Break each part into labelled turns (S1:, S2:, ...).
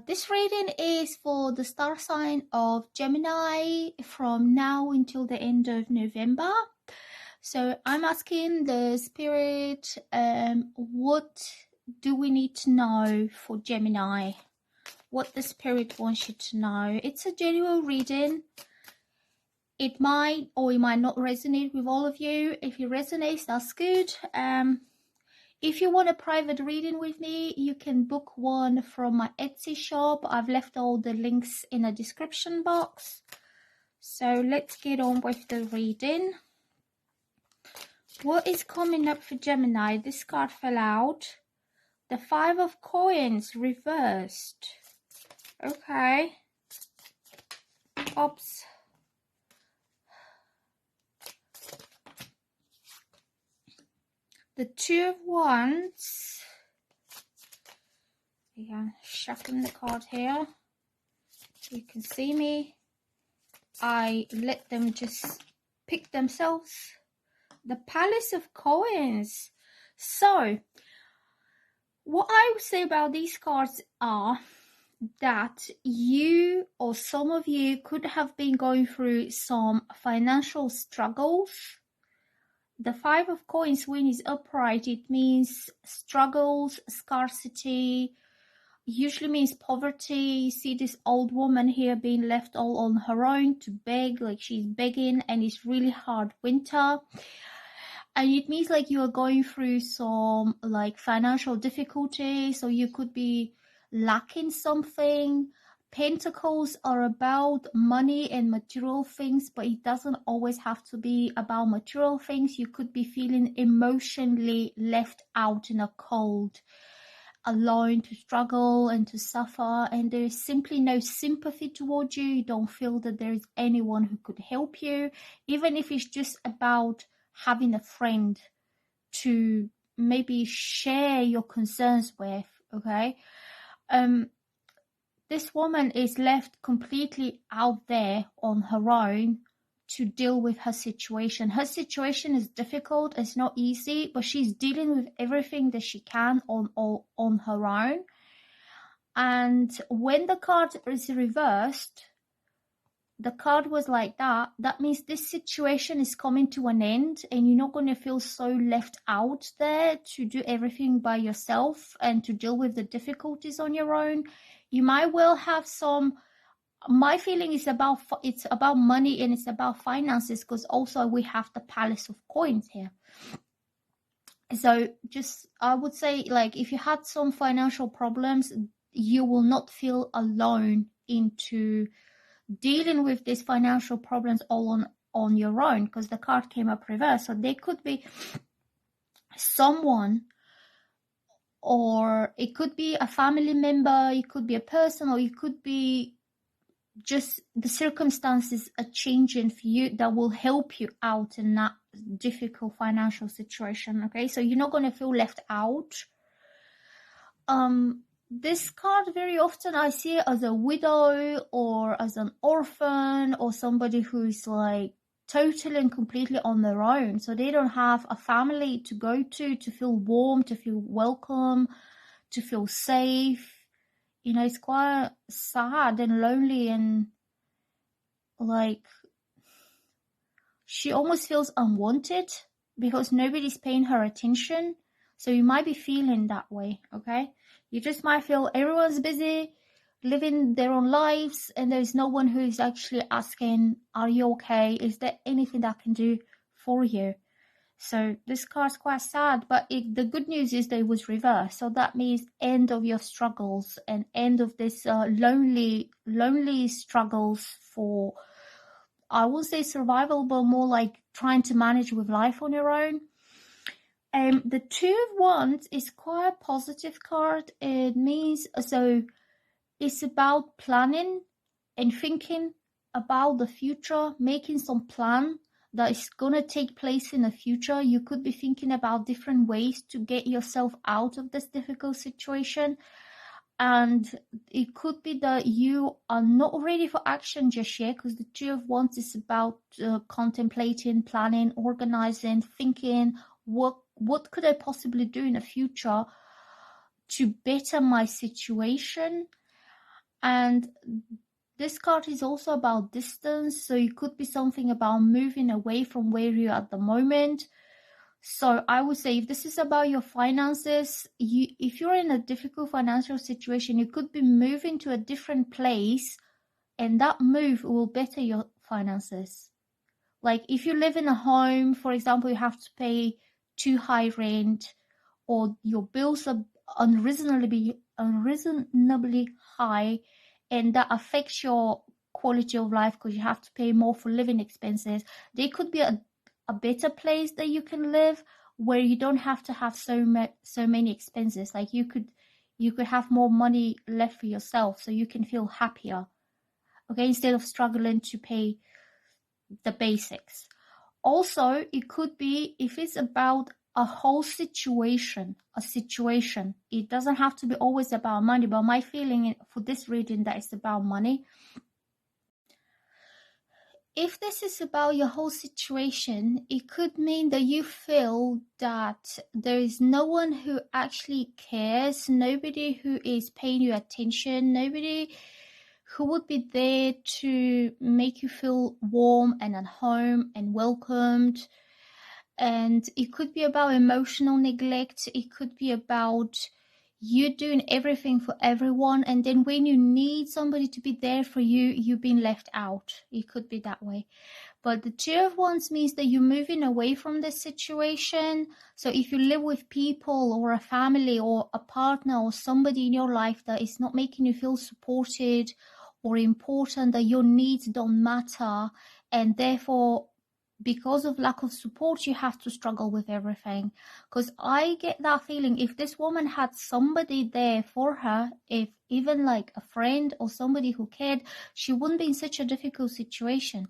S1: This reading is for the star sign of Gemini from now until the end of November. So I'm asking the spirit, what do we need to know for Gemini? What the spirit wants you to know. It's a general reading. It might or it might not resonate with all of you. If it resonates, that's good. If you want a private reading with me, you can book one from my Etsy shop. I've left all the links in the description box. So let's get on with the reading. What is coming up for Gemini? This card fell out. The Five of Coins reversed. Okay. Oops. The Two of Wands. Yeah, shuffling the card here. You can see me. I let them just pick themselves. The Palace of Coins. So, what I would say about these cards are that you or some of you could have been going through some financial struggles. The Five of Coins, when it's upright, it means struggles, scarcity, usually means poverty. You see this old woman here being left all on her own to beg, like she's begging, and it's really hard winter. And it means like you are going through some like financial difficulties, so you could be lacking something. Pentacles are about money and material things, but it doesn't always have to be about material things. You could be feeling emotionally left out in a cold, alone to struggle and to suffer, and there is simply no sympathy towards you. You don't feel that there is anyone who could help you, even if it's just about having a friend to maybe share your concerns with. Okay. This woman is left completely out there on her own to deal with her situation. Her situation is difficult, it's not easy, but she's dealing with everything that she can on her own. And when the card is reversed, the card was like that. That means this situation is coming to an end and you're not going to feel so left out there to do everything by yourself and to deal with the difficulties on your own. You might well have some, my feeling is it's about money and it's about finances, because also we have the Palace of Coins here. So just, I would say, like, if you had some financial problems, you will not feel alone into dealing with these financial problems all on your own, because the card came up reversed. So there could be someone, or it could be a family member, it could be a person, or it could be just the circumstances are changing for you that will help you out in that difficult financial situation. Okay, so you're not going to feel left out. This card, very often I see it as a widow or as an orphan or somebody who's like totally and completely on their own. So they don't have a family to go to feel warm, to feel welcome, to feel safe. You know, it's quite sad and lonely, and like she almost feels unwanted because nobody's paying her attention. So you might be feeling that way, okay? You just might feel everyone's busy living their own lives and there's no one who is actually asking, are you okay? Is there anything that I can do for you? So this card's quite sad, but the good news is that it was reversed. So that means end of your struggles and end of this lonely struggles for, I won't say survival, but more like trying to manage with life on your own. The Two of Wands is quite a positive card. It means, so it's about planning and thinking about the future, making some plan that is going to take place in the future. You could be thinking about different ways to get yourself out of this difficult situation. And it could be that you are not ready for action just yet, because the Two of Wands is about contemplating, planning, organizing, thinking, what could I possibly do in the future to better my situation? And this card is also about distance, so it could be something about moving away from where you're at the moment. So I would say if this is about your finances, if you're in a difficult financial situation, you could be moving to a different place, and that move will better your finances. Like if you live in a home, for example, you have to pay too high rent, or your bills are unreasonably high, and that affects your quality of life because you have to pay more for living expenses. There could be a better place that you can live where you don't have to have so many expenses. Like you could have more money left for yourself, so you can feel happier, okay, instead of struggling to pay the basics. Also, it could be if it's about a whole situation, it doesn't have to be always about money, but my feeling for this reading that it's about money. If this is about your whole situation, it could mean that you feel that there is no one who actually cares, nobody who is paying you attention, nobody who would be there to make you feel warm and at home and welcomed. And it could be about emotional neglect. It could be about you doing everything for everyone, and then when you need somebody to be there for you, you've been left out. It could be that way. But the Two of Wands means that you're moving away from this situation. So if you live with people or a family or a partner or somebody in your life that is not making you feel supported or important, that your needs don't matter, and therefore because of lack of support you have to struggle with everything. Because I get that feeling, if this woman had somebody there for her, if even like a friend or somebody who cared, she wouldn't be in such a difficult situation.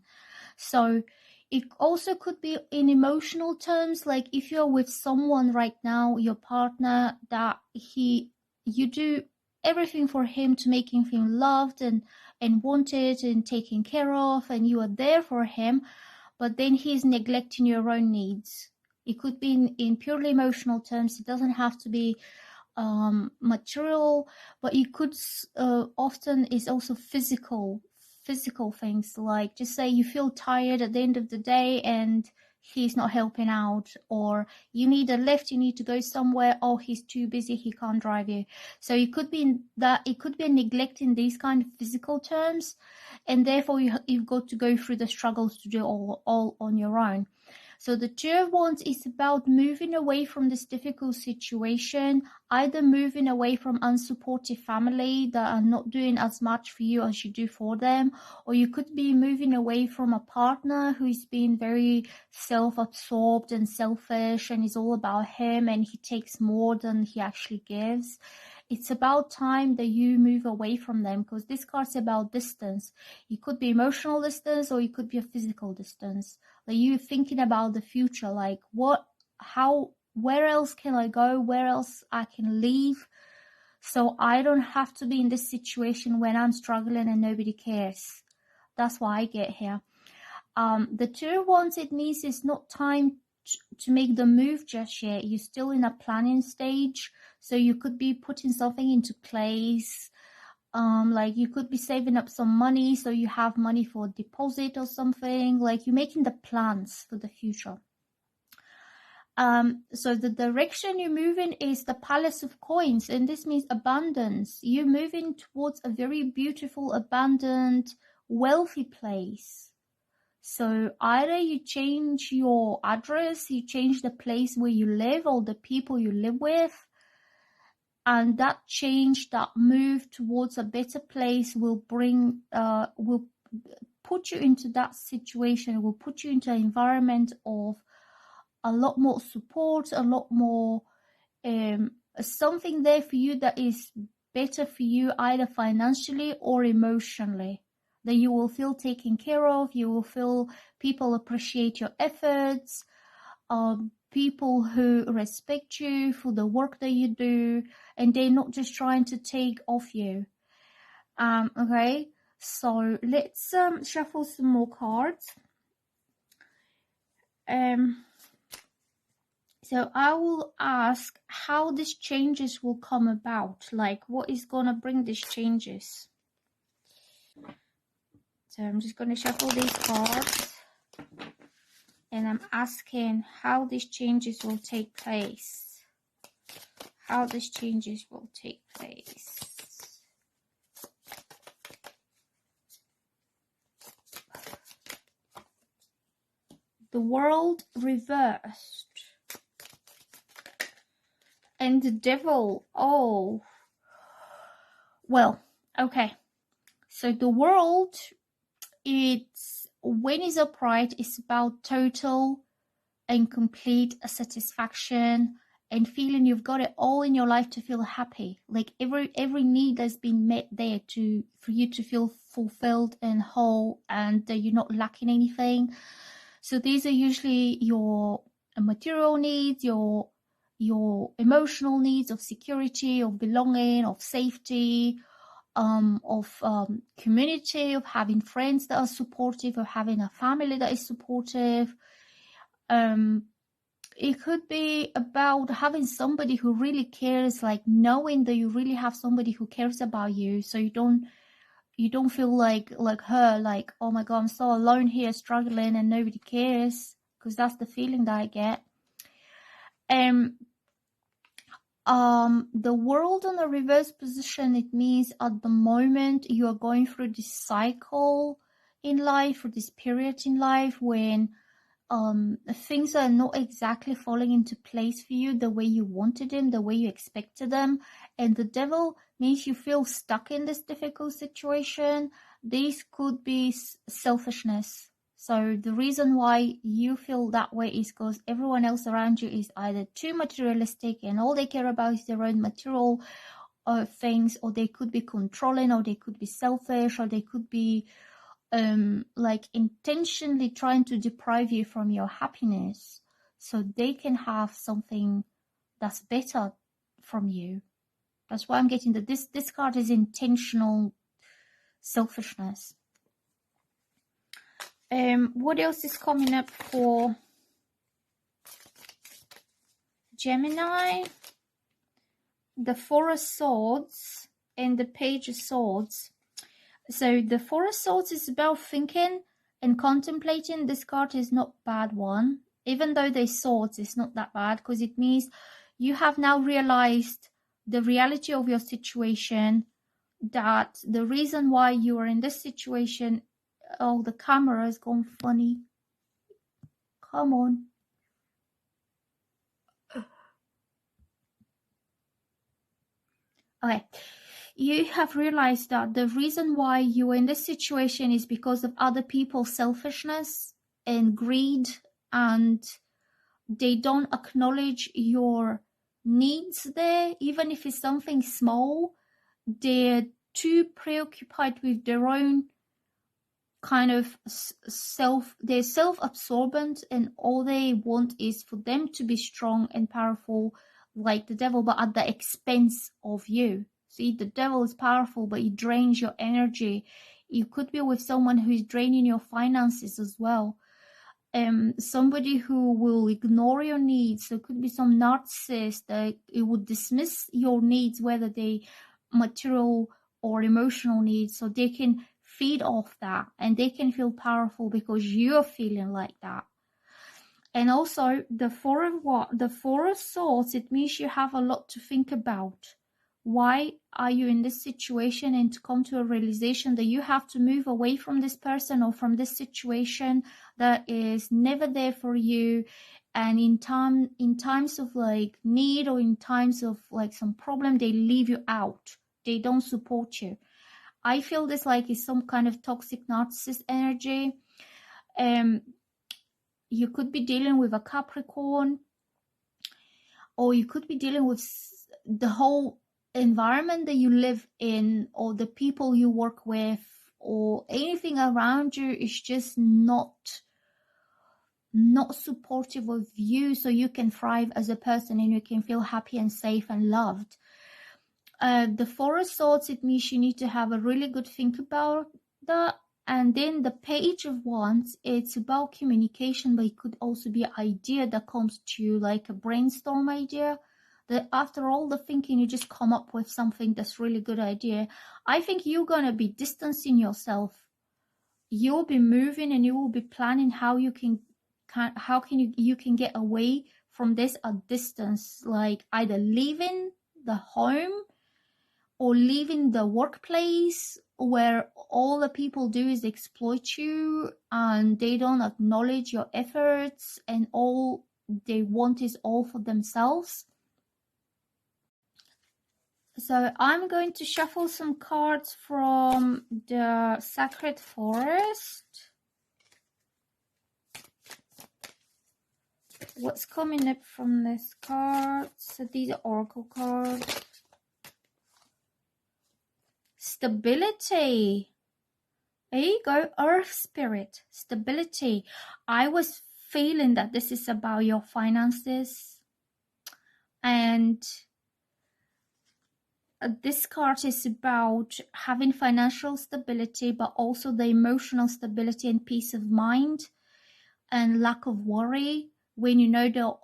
S1: So it also could be in emotional terms, like if you're with someone right now, your partner, that you do everything for him to make him feel loved and wanted and taken care of, and you are there for him, but then he's neglecting your own needs. It could be in purely emotional terms. It doesn't have to be material, but it could often is also physical things, like just say you feel tired at the end of the day and he's not helping out, or you need a lift, you need to go somewhere, oh he's too busy, he can't drive you. So it could be that it could be a neglect in these kind of physical terms, and therefore you've got to go through the struggles to do all on your own. So the Two of Wands is about moving away from this difficult situation, either moving away from unsupportive family that are not doing as much for you as you do for them, or you could be moving away from a partner who's been very self-absorbed and selfish and is all about him and he takes more than he actually gives. It's about time that you move away from them, because this card's about distance. It could be emotional distance or it could be a physical distance. Like you thinking about the future, like where else can I go? Where else I can leave? So I don't have to be in this situation when I'm struggling and nobody cares. That's why I get here. The Two of Wands, it means it's not time to make the move just yet. You're still in a planning stage. So you could be putting something into place. Like you could be saving up some money so you have money for a deposit or something. Like you're making the plans for the future. So the direction you're moving is the Palace of Coins, and this means abundance. You're moving towards a very beautiful, abundant, wealthy place. So either you change your address, you change the place where you live or the people you live with, and that change, that move towards a better place will put you into that situation, will put you into an environment of a lot more support, a lot more something there for you that is better for you, either financially or emotionally, that you will feel taken care of, you will feel people appreciate your efforts, people who respect you for the work that you do, and they're not just trying to take off you. Okay, so let's shuffle some more cards. So I will ask how these changes will come about, like what is gonna bring these changes. So I'm just going to shuffle these cards, and I'm asking how these changes will take place. How these changes will take place. The World reversed. And the Devil. Oh. Well, okay. So the World, when it's upright, it's about total and complete satisfaction and feeling you've got it all in your life to feel happy. Like every need has been met there for you to feel fulfilled and whole, and that you're not lacking anything. So these are usually your material needs, your emotional needs of security, of belonging, of safety, of community, of having friends that are supportive, of having a family that is supportive. It could be about having somebody who really cares, like knowing that you really have somebody who cares about you, so you don't feel like her, like, oh my god, I'm so alone here struggling and nobody cares, because that's the feeling that I get. The World on a reverse position, it means at the moment you are going through this cycle in life, or this period in life when things are not exactly falling into place for you the way you wanted them, the way you expected them. And the Devil means you feel stuck in this difficult situation. This could be selfishness. So the reason why you feel that way is because everyone else around you is either too materialistic and all they care about is their own material things, or they could be controlling, or they could be selfish, or they could be like intentionally trying to deprive you from your happiness so they can have something that's better from you. That's why I'm getting that this card is intentional selfishness. What else is coming up for Gemini? The Four of Swords and the Page of Swords. So the Four of Swords is about thinking and contemplating. This card is not a bad one. Even though they're swords, it's not that bad, because it means you have now realized the reality of your situation, that the reason why you are in this situation. Oh, the camera has gone funny. Come on. Okay. You have realized that the reason why you are in this situation is because of other people's selfishness and greed, and they don't acknowledge your needs there, even if it's something small. They're too preoccupied with their own kind of they're self-absorbent, and all they want is for them to be strong and powerful like the Devil, but at the expense of you. See, the Devil is powerful, but it drains your energy. You could be with someone who is draining your finances as well. Somebody who will ignore your needs. So it could be some narcissist that it would dismiss your needs, whether they material or emotional needs, so they can feed off that and they can feel powerful because you're feeling like that. And also the Four of Swords, it means you have a lot to think about. Why are you in this situation, and to come to a realization that you have to move away from this person or from this situation that is never there for you. And in times of like need, or in times of like some problem, they leave you out. They don't support you. I feel this like is some kind of toxic narcissist energy. You could be dealing with a Capricorn, or you could be dealing with the whole environment that you live in, or the people you work with, or anything around you is just not supportive of you, so you can thrive as a person and you can feel happy and safe and loved. The Four of Swords, it means you need to have a really good think about that. And then the Page of Wands, it's about communication, but it could also be an idea that comes to you, like a brainstorm idea, that after all the thinking, you just come up with something that's really good idea. I think you're going to be distancing yourself you'll be moving and you will be planning how you can get away from this at distance, like either leaving the home or leaving the workplace where all the people do is exploit you and they don't acknowledge your efforts and all they want is all for themselves. So I'm going to shuffle some cards from the Sacred Forest. What's coming up from this card? So these are oracle cards. Stability. There you go, Earth Spirit, stability. I was feeling that this is about your finances, and this card is about having financial stability, but also the emotional stability and peace of mind and lack of worry. When you know that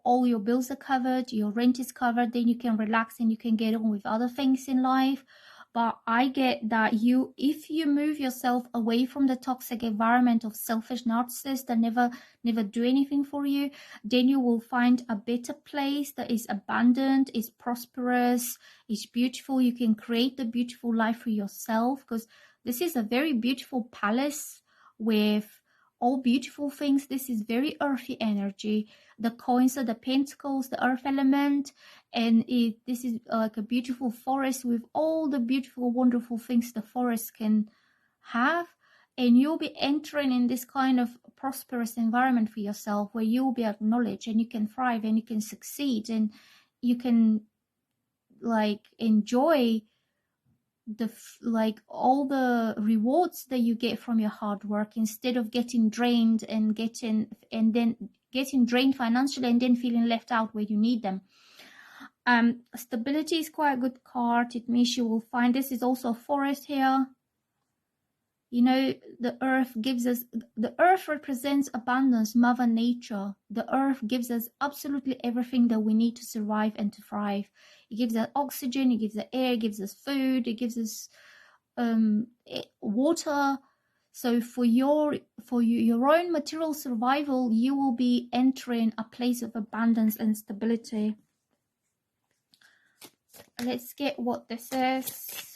S1: all your bills are covered, your rent is covered, then you can relax and you can get on with other things in life. But I get that if you move yourself away from the toxic environment of selfish narcissists that never do anything for you, then you will find a better place that is abundant, is prosperous, is beautiful. You can create the beautiful life for yourself, because this is a very beautiful palace with all beautiful things. This is very earthy energy. The coins are the pentacles, the earth element, and this is like a beautiful forest with all the beautiful, wonderful things the forest can have. And you'll be entering in this kind of prosperous environment for yourself where you'll be acknowledged and you can thrive and you can succeed and you can like enjoy all the rewards that you get from your hard work, instead of getting drained and then getting drained financially and then feeling left out where you need them. Stability is quite a good card. It means you will find, this is also a forest here. You know, the earth represents abundance, Mother Nature. The earth gives us absolutely everything that we need to survive and to thrive. It gives us oxygen, it gives us air, it gives us food, it gives us water. So for your own material survival, you will be entering a place of abundance and stability. Let's get what this is.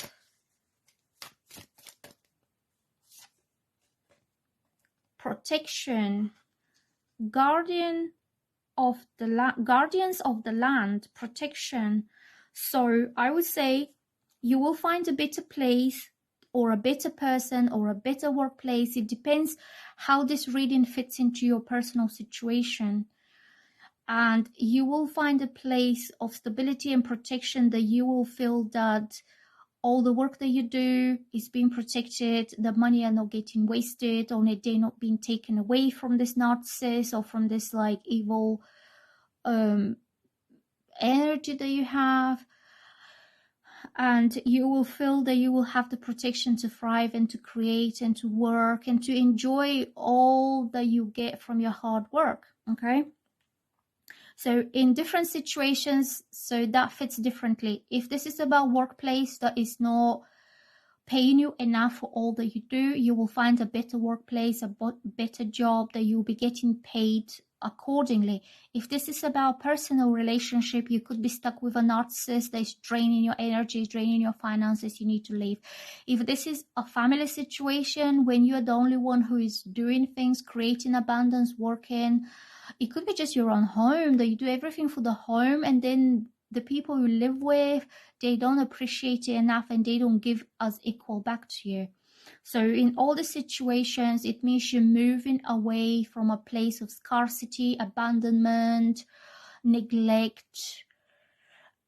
S1: Protection. Guardians of the land, protection. So I would say you will find a better place or a better person or a better workplace. It depends how this reading fits into your personal situation. And you will find a place of stability and protection that you will feel that all the work that you do is being protected, the money are not getting wasted, or they're not being taken away from this narcissist or from this like evil energy that you have. And you will feel that you will have the protection to thrive and to create and to work and to enjoy all that you get from your hard work. Okay. So in different situations, so that fits differently. If this is about workplace that is not paying you enough for all that you do, you will find a better workplace, a better job that you'll be getting paid accordingly. If this is about personal relationship, you could be stuck with a narcissist that is draining your energy, draining your finances, you need to leave. If this is a family situation, when you're the only one who is doing things, creating abundance, working, it could be just your own home, that you do everything for the home, and then the people you live with, they don't appreciate it enough and they don't give as equal back to you. So in all the situations, it means you're moving away from a place of scarcity, abandonment, neglect,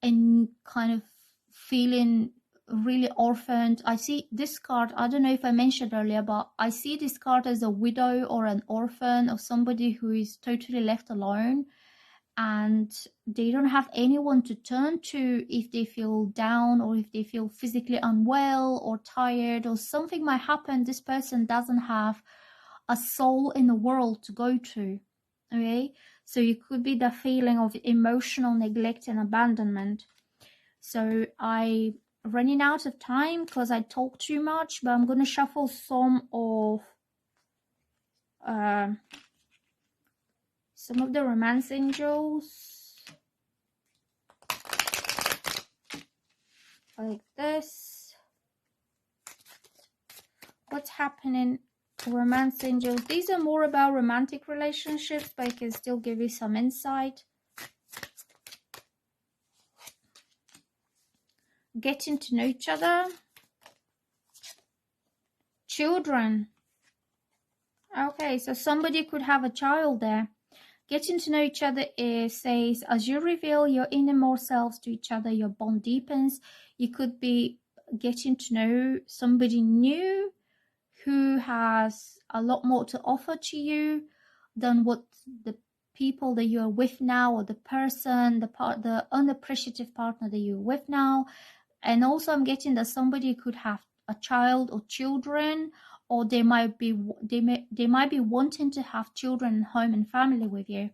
S1: and kind of feeling really orphaned. I see this card, I don't know if I mentioned earlier, but I see this card as a widow or an orphan or somebody who is totally left alone and they don't have anyone to turn to if they feel down or if they feel physically unwell or tired or something might happen. This person doesn't have a soul in the world to go to. Okay, so it could be the feeling of emotional neglect and abandonment. So I running out of time because I talk too much, but I'm going to shuffle some of the romance angels like this. What's happening, romance angels? These are more about romantic relationships, but I can still give you some insight. Getting to know each other. Children. Okay, so somebody could have a child there. Getting to know each other says, as you reveal your innermost selves to each other, your bond deepens. You could be getting to know somebody new who has a lot more to offer to you than what the people that you're with now, or the person, the unappreciative partner that you're with now. And also I'm getting that somebody could have a child or children, or they might be wanting to have children, home and family with you.